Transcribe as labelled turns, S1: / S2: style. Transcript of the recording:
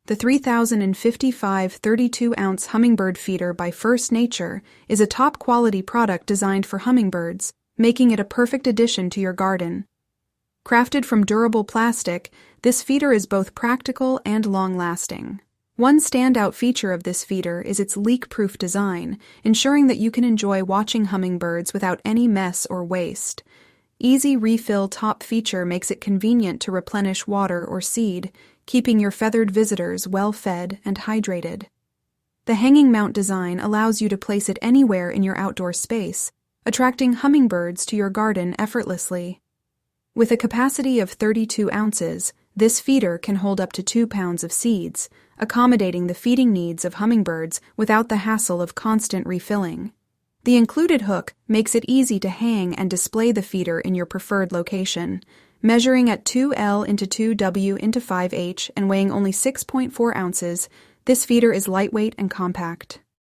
S1: The 3055 32-ounce Hummingbird Feeder by First Nature is a top-quality product designed for hummingbirds, making it a perfect addition to your garden. Crafted from durable plastic, this feeder is both practical and long-lasting. One standout feature of this feeder is its leak-proof design, ensuring that you can enjoy watching hummingbirds without any mess or waste. Easy refill top feature makes it convenient to replenish water or seed, keeping your feathered visitors well-fed and hydrated. The hanging mount design allows you to place it anywhere in your outdoor space, attracting hummingbirds to your garden effortlessly. With a capacity of 32 ounces, this feeder can hold up to 2 pounds of seeds, accommodating the feeding needs of hummingbirds without the hassle of constant refilling. The included hook makes it easy to hang and display the feeder in your preferred location. Measuring at 2L into 2W into 5H and weighing only 6.4 ounces, this feeder is lightweight and compact.